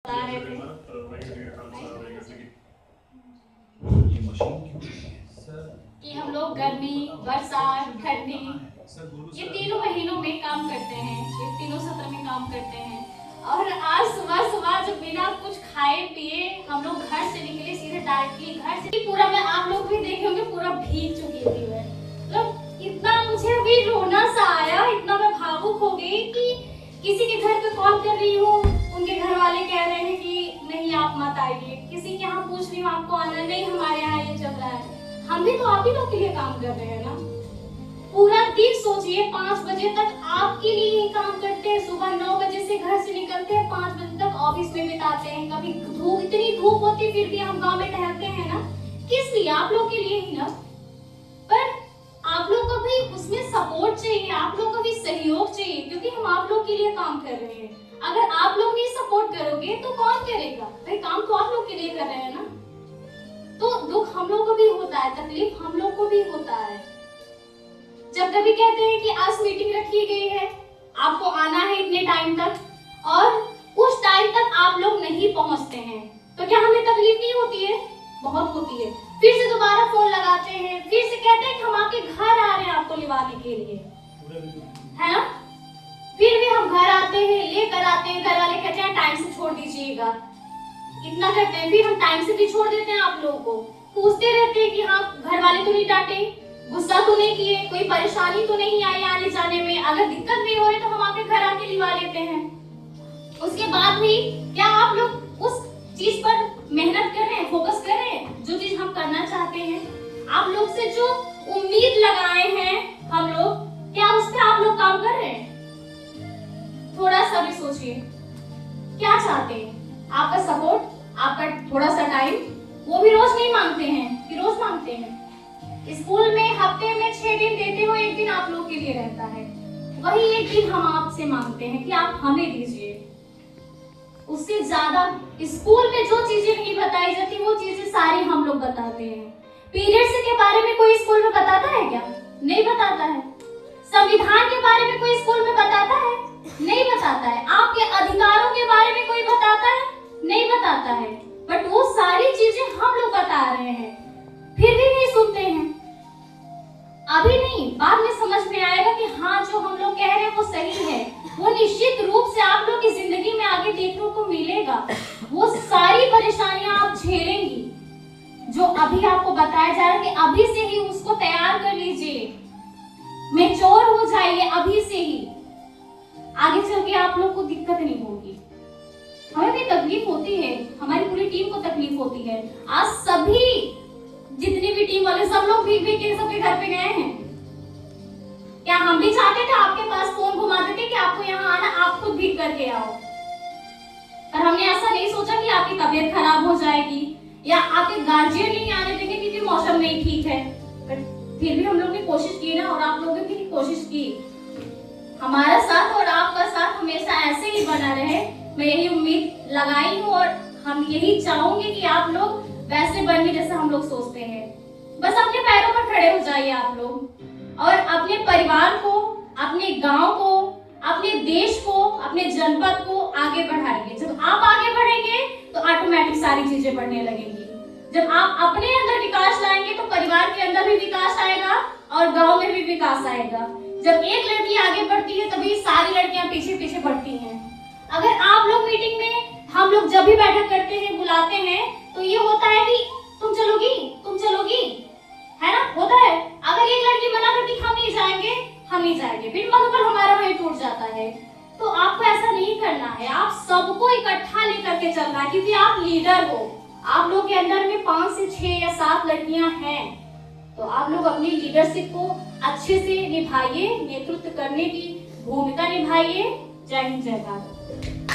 कि हम लोग गर्मी, बरसात, ठंडी ये तीनों महीनों में काम करते हैं, ये तीनों सत्र में काम करते हैं। और आज सुबह सुबह जब बिना कुछ खाए पिए हम लोग घर से निकले सीधे डायरेक्टली घर से, पूरा मैं आप लोग भी देखे होंगे पूरा भीग चुकी थी मैं। मतलब इतना मुझे अभी रोना सा आया, इतना मैं भावुक हो गई कि किसी के घर पे कॉल कर रही हूँ, उनके घर वाले कह रहे हैं कि नहीं आप मत आइए। किसी के यहाँ पूछ रही हूँ आपको आना, नहीं हमारे यहाँ ये चल रहा है। हम भी तो आप ही लोग के लिए काम कर रहे हैं ना। पूरा दिन सोचिए 5 बजे तक आपके लिए ही काम करते हैं। सुबह 9 बजे से घर से निकलते हैं, 5 बजे तक ऑफिस में बिताते हैं। कभी धूप, इतनी धूप होती फिर भी हम गांव में टहलते हैं ना, किस लिए? आप लोग के लिए ही ना। पर आप लोग को भी उसमें सपोर्ट चाहिए, आप लोग को भी सहयोग चाहिए, क्योंकि हम आप लोग के लिए काम कर रहे हैं। अगर आप लोग नहीं सपोर्ट करोगे तो कौन करेगा? भाई काम तो आप लोग के लिए कर रहे हैं ना। तो दुख हम लोग को भी होता है, तकलीफ हम लोग को भी होता है। जब कभी कहते हैं कि आज मीटिंग रखी गई है, आपको आना है इतने टाइम तक, और उस टाइम तक आप लोग नहीं पहुंचते हैं, तो क्या हमें तकलीफ नहीं होती है? बहुत होती है। फिर से दोबारा फोन लगाते हैं, फिर से कहते हैं कि हम आपके घर आ रहे हैं आपको लिवाने के लिए, है ना। फिर भी हम घर आते हैं, लेकर आते हैं, घर वाले कहते हैं टाइम से छोड़ दीजिएगा, इतना करते हैं। फिर हम टाइम से भी छोड़ देते हैं। आप लोगों को पूछते रहते हैं कि हाँ घर वाले तो नहीं डांटे, गुस्सा तो नहीं किए, कोई परेशानी तो नहीं आई आने जाने में, अगर दिक्कत भी हो रही तो हम आपके घर आके लिवा लेते हैं। उसके बाद भी क्या आप लोग उस चीज पर मेहनत कर रहे हैं, फोकस कर रहे हैं जो चीज हम करना चाहते हैं? आप लोग से जो उम्मीद लगाए हैं हम लोग, क्या उस पर आप लोग काम कर रहे हैं? थोड़ा सा भी सोचिए, क्या चाहते हैं? आपका सपोर्ट, आपका थोड़ा सा टाइम, वो भी रोज नहीं मांगते हैं कि रोज मांगते हैं। स्कूल में हफ्ते में 6 दिन देते हो, एक दिन आप लोग के लिए रहता है, वही एक दिन हम आपसे मांगते हैं कि आप हमें दीजिए। उससे ज्यादा स्कूल में जो चीजें नहीं बताई जाती वो चीजें सारी हम लोग बताते हैं। पीरियड्स के बारे में कोई स्कूल में बताता है क्या? नहीं बताता है। संविधान के बारे में कोई स्कूल में बताता है? नहीं बताता है। आपके अधिकारों के बारे में कोई बताता है? नहीं बताता है। बट वो सारी चीजें हम लोग बता रहे हैं, फिर भी नहीं सुनते हैं। अभी नहीं, बाद में समझ में आएगा कि हाँ जो हम लोग कह रहे हैं वो सही है। वो निश्चित रूप से आप लोग की जिंदगी में आगे देखने को मिलेगा। वो सारी परेशानियां आप झेलेंगी जो अभी आपको बताया जा रहा है कि अभी से ही उसको तैयार कर लीजिए, मैच्योर हो जाइए अभी से ही। आगे चल के आप लोग को दिक्कत नहीं होगी। हमें भी तकलीफ होती है, हमारी पूरी टीम को तकलीफ होती है। आज सभी जितनी भी टीम वाले सब लोग भीग भीग के सबके घर पे गए हैं। क्या हम भी चाहते थे आपके पास फोन घुमाते थे कि आपको यहाँ आना, आप खुद भीग करके आओ? पर हमने ऐसा नहीं सोचा कि आपकी तबीयत खराब हो जाएगी या आपके गार्जियन नहीं आने देंगे क्योंकि मौसम नहीं ठीक है। पर फिर भी हम लोग ने कोशिश की ना, और आप लोगों ने भी कोशिश की। हमारा साथ और आपका साथ हमेशा ऐसे ही बना रहे, मैं यही उम्मीद लगाई हूँ, और हम यही चाहूंगी कि आप लोग वैसे बनिए जैसे हम लोग सोचते हैं। बस अपने पैरों पर खड़े हो जाइए आप लोग, और अपने परिवार को, अपने गांव को, अपने देश को, अपने जनपद को आगे बढ़ाइए। जब आप आगे बढ़ेंगे तो ऑटोमेटिक सारी चीजें बढ़ने लगेंगी। जब आप अपने अंदर विकास लाएंगे तो परिवार के अंदर भी विकास आएगा और गांव में भी विकास आएगा। जब एक लड़की आगे बढ़ती है तभी सारी लड़कियां पीछे पीछे बढ़ती हैं। अगर आप लोग मीटिंग में, हम लोग जब भी बैठक करते हैं, बुलाते हैं, तो ये होता है कि तुम चलोगी, है ना, होता है। अगर एक लड़की मना करती हम नहीं जाएंगे, हम नहीं जाएंगे, बिन मनोबल हमारा वहीं टूट जाता है। तो आपको ऐसा नहीं करना है, आप सबको इकट्ठा लेकर के चलना है, क्योंकि आप लीडर हो। आप लोग के अंदर में 5 से 6 या 7 लड़कियां हैं, तो आप लोग अपनी लीडरशिप को अच्छे से निभाइए, नेतृत्व करने की भूमिका निभाइए। जय हिंद, जय भारत।